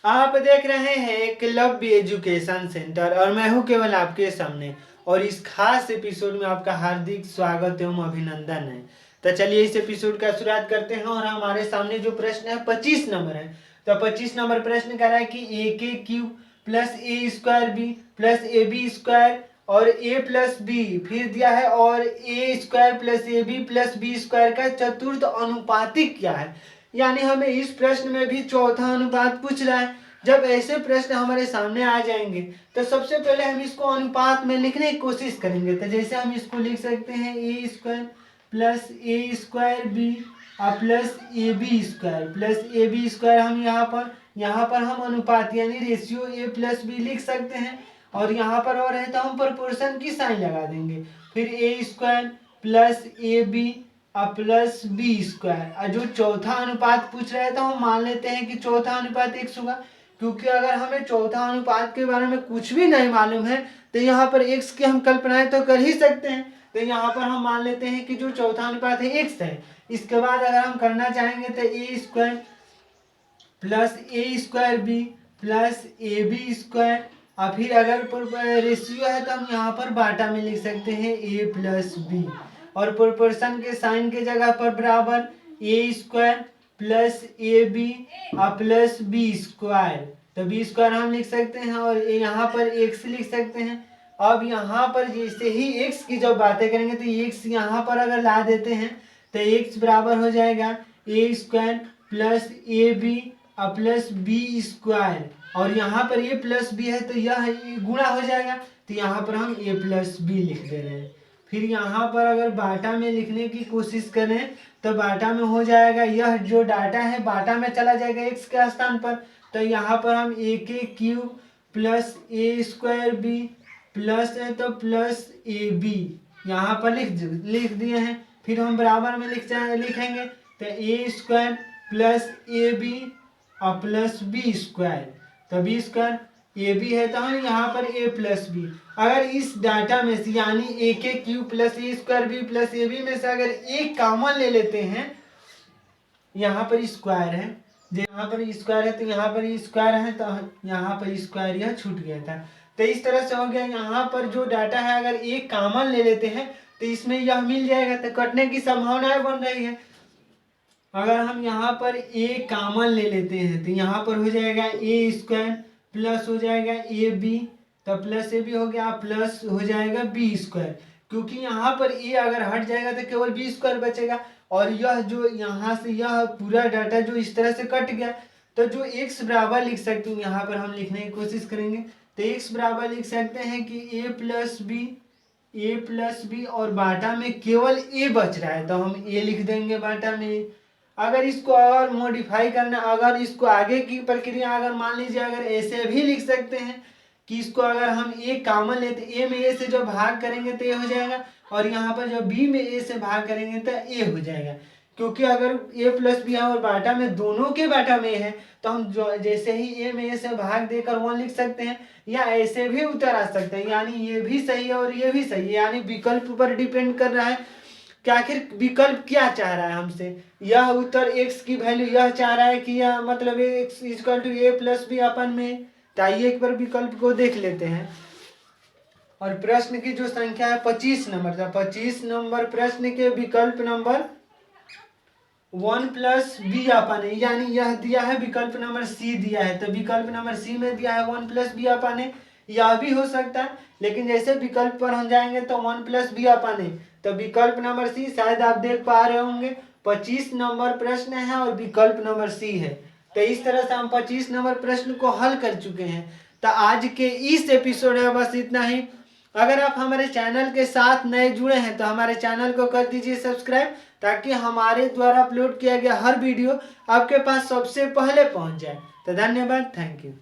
आप देख रहे हैं एकलव्य एजुकेशन सेंटर और मैं हूं केवल आपके सामने। और इस खास एपिसोड में आपका हार्दिक स्वागत एवं अभिनंदन है। तो चलिए इस एपिसोड का शुरुआत करते हैं। और हमारे सामने जो प्रश्न है 25 नंबर है। तो 25 नंबर प्रश्न कह रहा है कि ए के cube plus A square B plus A B square और ए प्लस बी फिर दिया है और A square plus A B plus B square का चतुर्थ अनुपातिक क्या है। यानी हमें इस प्रश्न में भी चौथा अनुपात पूछ रहा है। जब ऐसे प्रश्न हमारे सामने आ जाएंगे तो सबसे पहले हम इसको अनुपात में लिखने की कोशिश करेंगे। तो जैसे हम इसको लिख सकते हैं A square plus A square B और plus A B square plus A B square. हम यहाँ पर हम अनुपात यानी रेशियो ए प्लस बी लिख सकते हैं। और यहाँ पर और है तो हम प्रोपोर्शन की साइन लगा देंगे। फिर ए स्क्वायर प्लस ए बी और प्लस बी स्क्वायर। और जो चौथा अनुपात पूछ रहे हैं तो हम मान लेते हैं कि चौथा अनुपात x होगा, क्योंकि अगर हमें चौथा अनुपात के बारे में कुछ भी नहीं मालूम है तो यहाँ पर x की हम कल्पनाएं तो कर ही सकते हैं। तो यहाँ पर हम मान लेते हैं कि जो चौथा अनुपात है x है। इसके बाद अगर हम करना चाहेंगे तो A square plus A square B plus A B square. और फिर अगर रेशियो है तो हम यहाँ पर बाटा में लिख सकते हैं ए प्लस बी। और प्रोपोर्शन के साइन के जगह पर बराबर ए स्क्वायर प्लस ए बी और प्लस बी स्क्वायर। तो बी स्क्वायर हम लिख सकते हैं और यहाँ पर एक्स लिख सकते हैं। अब यहाँ पर जैसे ही एक्स की जब बातें करेंगे तो एक्स यहाँ पर अगर ला देते हैं तो एक्स बराबर हो जाएगा ए स्क्वायर प्लस ए बी और प्लस बी स्क्वायर। और यहाँ पर ए प्लस बी है तो यह गुणा हो जाएगा, तो यहाँ पर हम ए प्लस बी लिख दे रहे हैं। फिर यहाँ पर अगर बाटा में लिखने की कोशिश करें तो बाटा में हो जाएगा, यह जो डाटा है बाटा में चला जाएगा एक्स के स्थान पर। तो यहाँ पर हम ए के cube plus A square B plus है तो प्लस ए बी यहाँ पर लिख दिए हैं। फिर हम बराबर में लिखेंगे तो A square plus A B और प्लस बी स्क्वायर। तो बी स्क्वायर ए बी है तो हम यहाँ पर ए प्लस बी। अगर इस डाटा में से यानी ए के cube plus A square B plus A B में से अगर एक कॉमन ले लेते हैं, यहाँ पर स्क्वायर है, जो यहाँ पर स्क्वायर है तो यहाँ पर स्क्वायर है तो यहाँ पर स्क्वायर यह छूट गया था। तो इस तरह से हो गया। यहाँ पर जो डाटा है अगर एक कॉमन ले लेते हैं तो इसमें यह मिल जाएगा, तो कटने की संभावनाएं बन रही है। अगर हम यहाँ पर ए कॉमन ले लेते हैं तो यहाँ पर हो जाएगा ए स्क्वायर प्लस हो जाएगा ए बी तो प्लस ए बी हो गया प्लस हो जाएगा बी स्क्वायर। क्योंकि यहाँ पर ए अगर हट जाएगा तो केवल बी स्क्वायर बचेगा। और यह जो यहाँ से यह पूरा डाटा जो इस तरह से कट गया तो जो x बराबर लिख सकते हैं, यहाँ पर हम लिखने की कोशिश करेंगे तो x बराबर लिख सकते हैं कि ए प्लस बी और बाटा में केवल ए बच रहा है तो हम ए लिख देंगे बाटा में। अगर इसको और मॉडिफाई करना, अगर इसको आगे की प्रक्रिया अगर मान लीजिए अगर ऐसे भी लिख सकते हैं कि इसको अगर हम ए कॉमन लेते ए में ए से जो भाग करेंगे तो ए हो जाएगा और यहाँ पर जब बी में ए से भाग करेंगे तो ए हो जाएगा। क्योंकि अगर ए प्लस बी है और बाटा में दोनों के बाटा में है तो हम जो जैसे ही ए में ए से भाग देकर 1 लिख सकते हैं या ऐसे भी उत्तर आ सकते हैं। यानी ये भी सही है और ये भी सही है, यानी विकल्प पर डिपेंड कर रहा है कि आखिर विकल्प क्या चाह रहा है हमसे। यह उत्तर x की वैल्यू यह चाह रहा है कि यह मतलब x equal to A plus B अपन में। तो आइए एक बार विकल्प को देख लेते हैं। और प्रश्न की जो संख्या है 25 नंबर था। 25 नंबर प्रश्न के विकल्प नंबर 1 प्लस बी अपन है, यानी यह दिया है विकल्प नंबर सी दिया है। तो विकल्प नंबर सी में दिया है 1 प्लस बी अपन है, यह भी हो सकता है। लेकिन जैसे विकल्प पर हम जाएंगे तो 1 प्लस बी अपन है तो विकल्प नंबर सी शायद आप देख पा रहे होंगे 25 नंबर प्रश्न है और विकल्प नंबर सी है। तो इस तरह से हम 25 नंबर प्रश्न को हल कर चुके हैं। तो आज के इस एपिसोड में बस इतना ही। अगर आप हमारे चैनल के साथ नए जुड़े हैं तो हमारे चैनल को कर दीजिए सब्सक्राइब, ताकि हमारे द्वारा अपलोड किया गया हर वीडियो आपके पास सबसे पहले पहुंच जाए। तो धन्यवाद, थैंक यू।